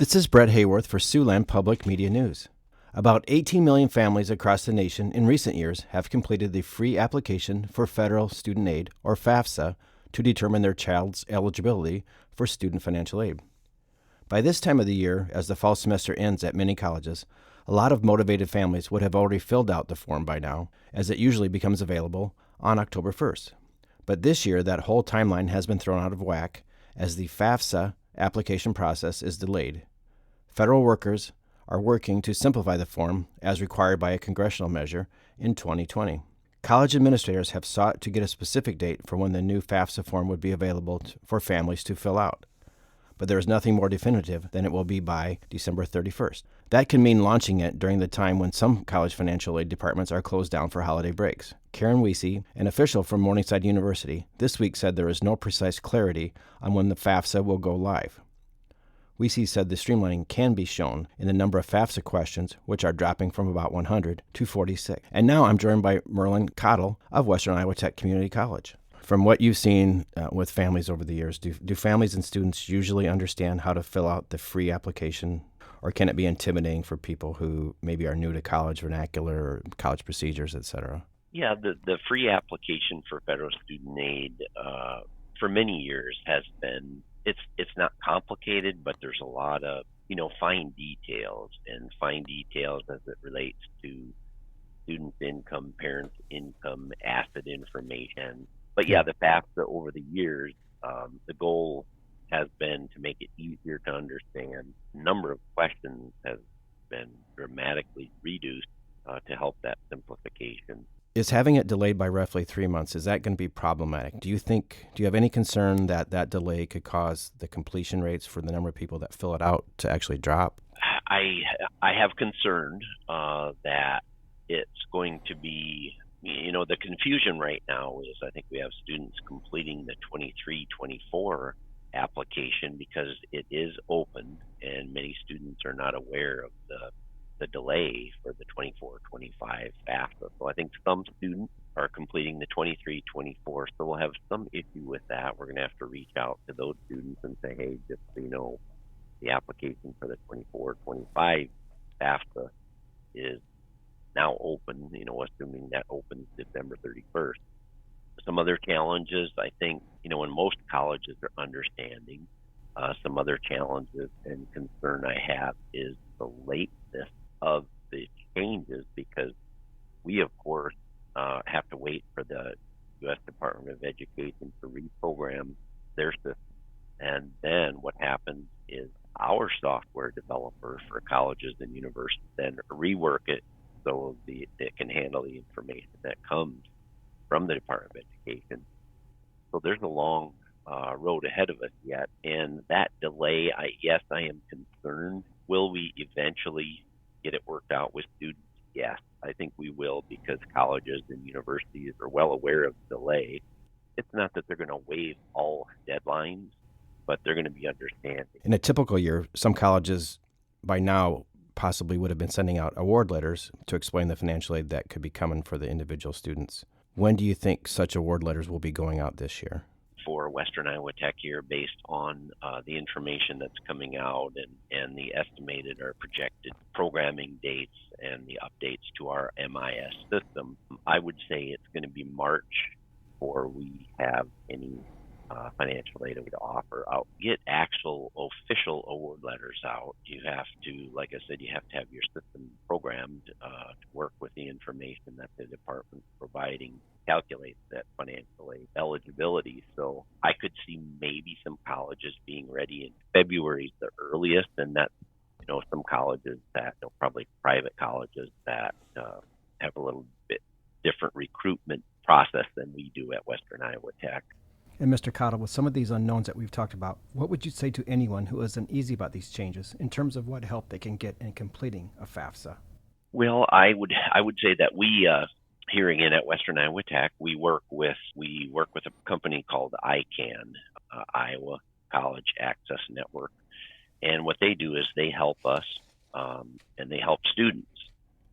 This is Brett Hayworth for Siouxland Public Media News. About 18 million families across the nation in recent years have completed the free application for federal student aid, or FAFSA, to determine their child's eligibility for student financial aid. By this time of the year, as the fall semester ends at many colleges, a lot of motivated families would have already filled out the form by now, as it usually becomes available on October 1st. But this year, that whole timeline has been thrown out of whack as the FAFSA application process is delayed. Federal workers are working to simplify the form as required by a congressional measure in 2020. College administrators have sought to get a specific date for when the new FAFSA form would be available for families to fill out. But there is nothing more definitive than it will be by December 31st. That can mean launching it during the time when some college financial aid departments are closed down for holiday breaks. Karen Weesey, an official from Morningside University, this week said there is no precise clarity on when the FAFSA will go live. Weesey said the streamlining can be shown in the number of FAFSA questions, which are dropping from about 100 to 46. And now I'm joined by Merlin Cottle of Western Iowa Tech Community College. From what you've seen with families over the years, do families and students usually understand how to fill out the free application, or can it be intimidating for people who maybe are new to college vernacular or college procedures, et cetera? Yeah, the free application for federal student aid for many years has been, it's not complicated, but there's a lot of, fine details as it relates to students' income, parents' income, asset information. But yeah, the FAFSA over the years, the goal has been to make it easier to understand. The number of questions has been dramatically reduced to help that simplification. Is having it delayed by roughly 3 months, is that going to be problematic? Do you have any concern that that delay could cause the completion rates for the number of people that fill it out to actually drop? I have concern that it's going to be, the confusion right now is I think we have students completing the 23-24 application because it is open and many students are not aware of the delay for the 24-25 FAFSA. So I think some students are completing the 23-24, so we'll have some issue with that. We're going to have to reach out to those students and say, hey, just so you know, the application for the 24-25 FAFSA is now open, assuming that opens December 31st. Some other challenges, I think, in most colleges are understanding. Some other challenges and concern I have is the lateness of the changes, because we, of course, have to wait for the U.S. Department of Education to reprogram their system. And then what happens is our software developer for colleges and universities then rework it so it can handle the information that comes from the Department of Education. So there's a long road ahead of us yet. And that delay, I am concerned. Will we eventually get it worked out with students? Yes, I think we will, because colleges and universities are well aware of the delay. It's not that they're going to waive all deadlines, but they're going to be understanding. In a typical year, some colleges by now possibly would have been sending out award letters to explain the financial aid that could be coming for the individual students. When do you think such award letters will be going out this year? For Western Iowa Tech here, based on the information that's coming out and the estimated or projected programming dates and the updates to our MIS system, I would say it's going to be March before we have any financial aid to offer out. Get actual official award letters out. You have to, like I said, you have to have your system programmed to work with the information that the department's providing, calculate that financial aid eligibility. So I could see maybe some colleges being ready in February is the earliest, and that's some colleges that, probably private colleges that have a little bit different recruitment process than we do at Western Iowa Tech. And Mr. Cottle, with some of these unknowns that we've talked about, what would you say to anyone who is uneasy about these changes in terms of what help they can get in completing a FAFSA? Well, I would say that we here again at Western Iowa Tech, we work with a company called ICANN, Iowa College Access Network, and what they do is they help us and they help students.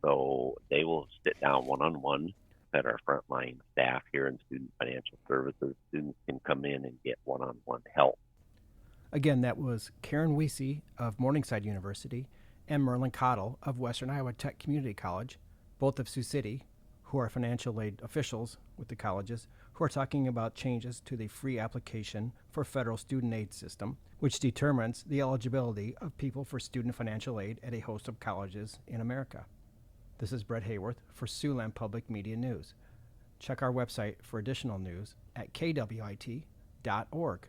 So they will sit down one-on-one at our frontline staff here in Student Financial Services. Students can come in and get one-on-one help. Again, that was Karen Weesey of Morningside University and Merlin Cottle of Western Iowa Tech Community College, both of Sioux City, who are financial aid officials with the colleges, who are talking about changes to the free application for federal student aid system, which determines the eligibility of people for student financial aid at a host of colleges in America. This is Brett Hayworth for Siouxland Public Media News. Check our website for additional news at kwit.org.